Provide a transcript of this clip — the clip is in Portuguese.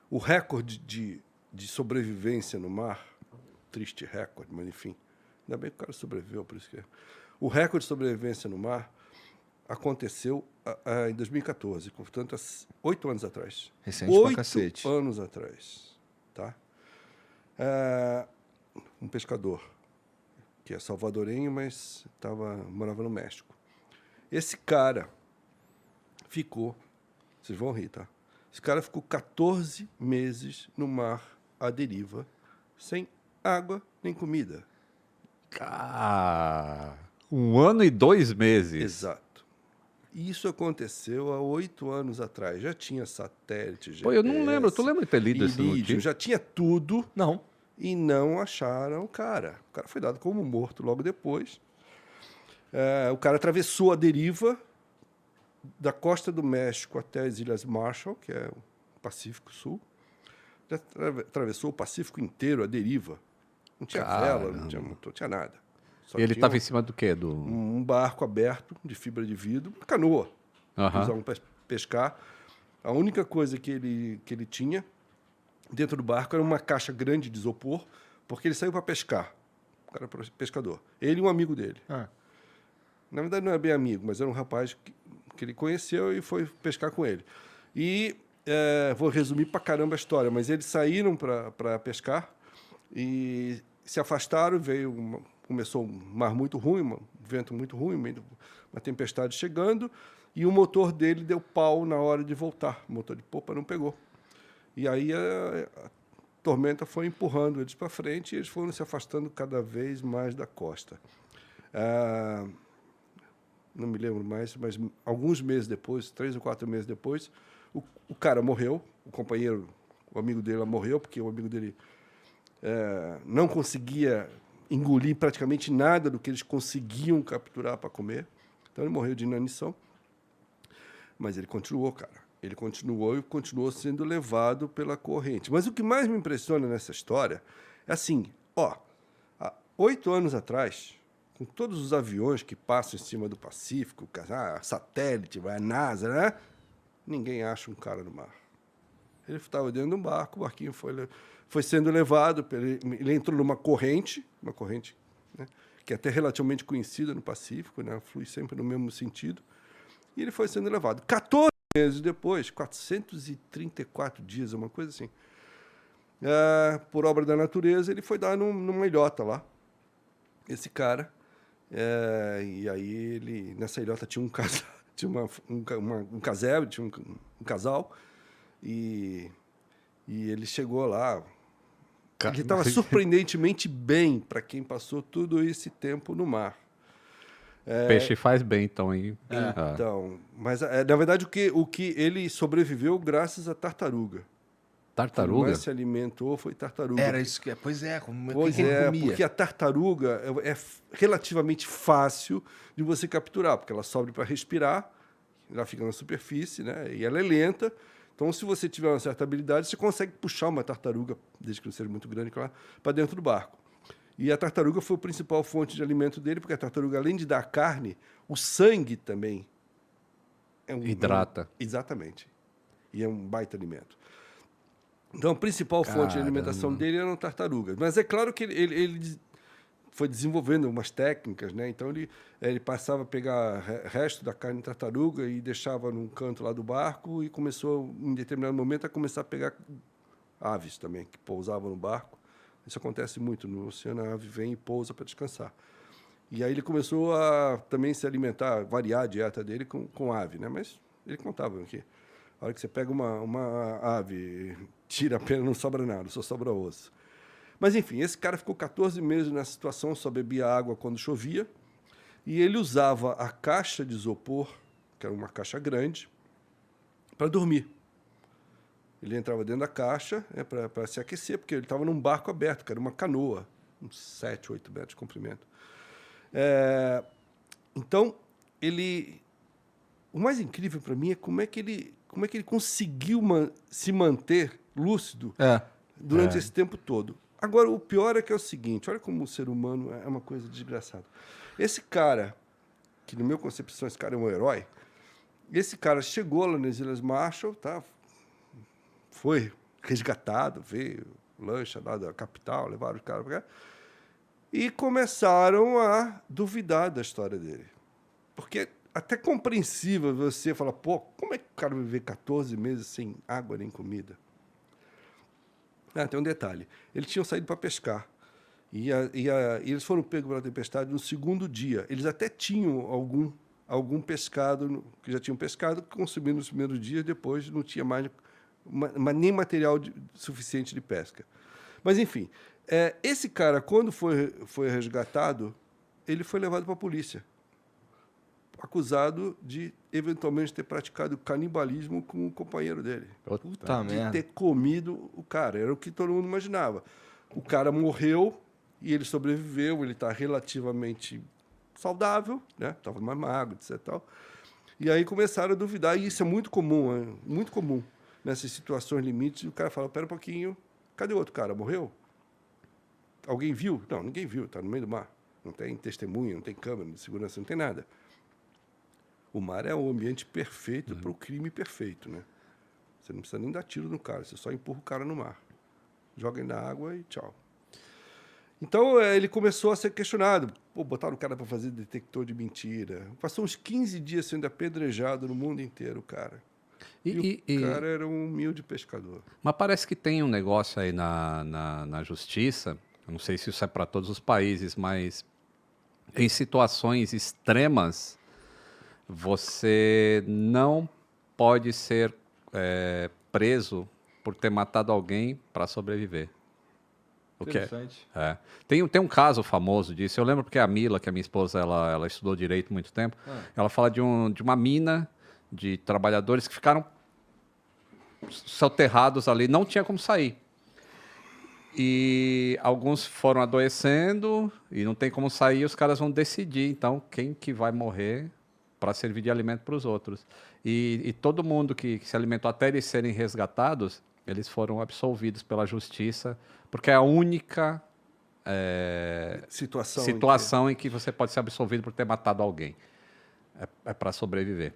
O recorde de sobrevivência no mar, triste recorde, mas enfim, ainda bem que o cara sobreviveu, por isso que... O recorde de sobrevivência no mar aconteceu em 2014, portanto, há 8 anos atrás. Recente pra cacete. 8 anos atrás, tá? Um pescador, que é salvadorenho, mas morava no México. Esse cara ficou... Vocês vão rir, tá? Esse cara ficou 14 meses no mar à deriva, sem água nem comida. Ah, 1 ano e 2 meses. Exato. E isso aconteceu há 8 anos atrás. Já tinha satélite, GPS, Pô, eu não lembro. Tu lembra de ter lido esse vídeo, notícia? já tinha tudo Não. e não acharam o cara. O cara foi dado como morto logo depois. O cara atravessou a deriva da costa do México até as Ilhas Marshall, que é o Pacífico Sul. Já atravessou o Pacífico inteiro, a deriva. Não tinha vela, não tinha motor, não tinha nada. Só E ele tinha estava em cima do quê? um barco aberto de fibra de vidro, uma canoa. Aham. Usavam para pescar. A única coisa que ele tinha dentro do barco era uma caixa grande de isopor, porque ele saiu para pescar. O cara era pescador. Ele e um amigo dele. Na verdade, não é bem amigo, mas era um rapaz que ele conheceu e foi pescar com ele. E vou resumir pra caramba a história, mas eles saíram para pescar e se afastaram, começou um mar muito ruim, um vento muito ruim, uma tempestade chegando, e o motor dele deu pau na hora de voltar. O motor de popa não pegou. E aí a tormenta foi empurrando eles para frente e eles foram se afastando cada vez mais da costa. Não me lembro mais, mas alguns meses depois, 3 ou 4 meses depois, o cara morreu, o amigo dele morreu, porque o amigo dele não conseguia engolir praticamente nada do que eles conseguiam capturar para comer. Então ele morreu de inanição. Mas ele continuou, cara. Ele continuou e continuou sendo levado pela corrente. Mas o que mais me impressiona nessa história é assim, há 8 anos atrás, com todos os aviões que passam em cima do Pacífico, satélite, a NASA, né? Ninguém acha um cara no mar. Ele estava dentro de um barco, o barquinho foi sendo levado, ele entrou numa corrente, né, que é até relativamente conhecida no Pacífico, né, flui sempre no mesmo sentido, e ele foi sendo levado. 14 meses depois, 434 dias, uma coisa assim, por obra da natureza, ele foi dar numa ilhota lá, esse cara, e aí nessa ilhota tinha um casal, tinha um casebre, tinha um casal, e ele chegou lá. Ele estava surpreendentemente bem para quem passou todo esse tempo no mar. Peixe faz bem, então, hein? Então, mas na verdade o que ele sobreviveu graças à tartaruga. Tartaruga? O que mais se alimentou foi tartaruga. Era isso que... Pois é, Pois é, porque a tartaruga é relativamente fácil de você capturar, porque ela sobe para respirar, ela fica na superfície, né? E ela é lenta. Então, se você tiver uma certa habilidade, você consegue puxar uma tartaruga, desde que não seja muito grande, claro, para dentro do barco. E a tartaruga foi a principal fonte de alimento dele, porque a tartaruga, além de dar carne, o sangue também hidrata. Exatamente. E é um baita alimento. Então, a principal fonte de alimentação dele eram tartarugas. Mas é claro que ele foi desenvolvendo umas técnicas, né? Então, ele passava a pegar resto da carne de tartaruga e deixava num canto lá do barco e começou, em determinado momento, a começar a pegar aves também, que pousavam no barco. Isso acontece muito no oceano, a ave vem e pousa para descansar. E aí ele começou a também se alimentar, variar a dieta dele com ave, né? Mas ele contava que a hora que você pega uma ave, tira a pena, não sobra nada, só sobra osso. Mas, enfim, esse cara ficou 14 meses nessa situação, só bebia água quando chovia, e ele usava a caixa de isopor, que era uma caixa grande, para dormir. Ele entrava dentro da caixa para se aquecer, porque ele estava num barco aberto, que era uma canoa, uns 7, 8 metros de comprimento. Então, o mais incrível para mim é como é que ele conseguiu se manter lúcido durante esse tempo todo. Agora, o pior é que é o seguinte, olha como o ser humano é uma coisa desgraçada. Esse cara, que no meu concepção, esse cara é um herói, esse cara chegou lá nas Ilhas Marshall, tá? Foi resgatado, veio lancha lá da capital, levaram o cara para cá. E começaram a duvidar da história dele. Porque até compreensível você falar, pô, como é que o cara vai viver 14 meses sem água nem comida? Tem um detalhe. Eles tinham saído para pescar. E eles foram pegos pela tempestade no segundo dia. Eles até tinham algum pescado, que já tinham pescado, que consumiram nos primeiros dias, depois não tinha mais nem material suficiente de pesca. Mas, enfim, esse cara, quando foi resgatado, ele foi levado para a polícia, acusado de, eventualmente, ter praticado canibalismo com o companheiro dele. Puta De merda. ter comido o cara. Era o que todo mundo imaginava. O cara morreu e ele sobreviveu, ele está relativamente saudável, né? Estava mais magro, etc. Tal. E aí começaram a duvidar, e isso é muito comum, muito comum. Nessas situações limites, o cara fala, pera um pouquinho, cadê o outro cara? Morreu? Alguém viu? Não, ninguém viu, está no meio do mar. Não tem testemunha, não tem câmera de segurança, não tem nada. O mar é o ambiente perfeito para o crime perfeito, né? Você não precisa nem dar tiro no cara, você só empurra o cara no mar. Joga ele na água e tchau. Então, ele começou a ser questionado. Pô, botaram o cara para fazer detector de mentira. Passou uns 15 dias sendo apedrejado no mundo inteiro, cara. E o cara era um humilde pescador. Mas parece que tem um negócio aí na justiça, eu não sei se isso é para todos os países, mas em situações extremas, você não pode ser preso por ter matado alguém para sobreviver. Interessante. Tem um caso famoso disso. Eu lembro porque a Mila, que é minha esposa, ela estudou direito muito tempo. Ela fala de uma mina de trabalhadores que ficaram soterrados ali, não tinha como sair. E alguns foram adoecendo e não tem como sair, os caras vão decidir, então, quem que vai morrer para servir de alimento para os outros. E todo mundo que se alimentou até eles serem resgatados, eles foram absolvidos pela justiça, porque é a única situação em que você pode ser absolvido por ter matado alguém. É para sobreviver.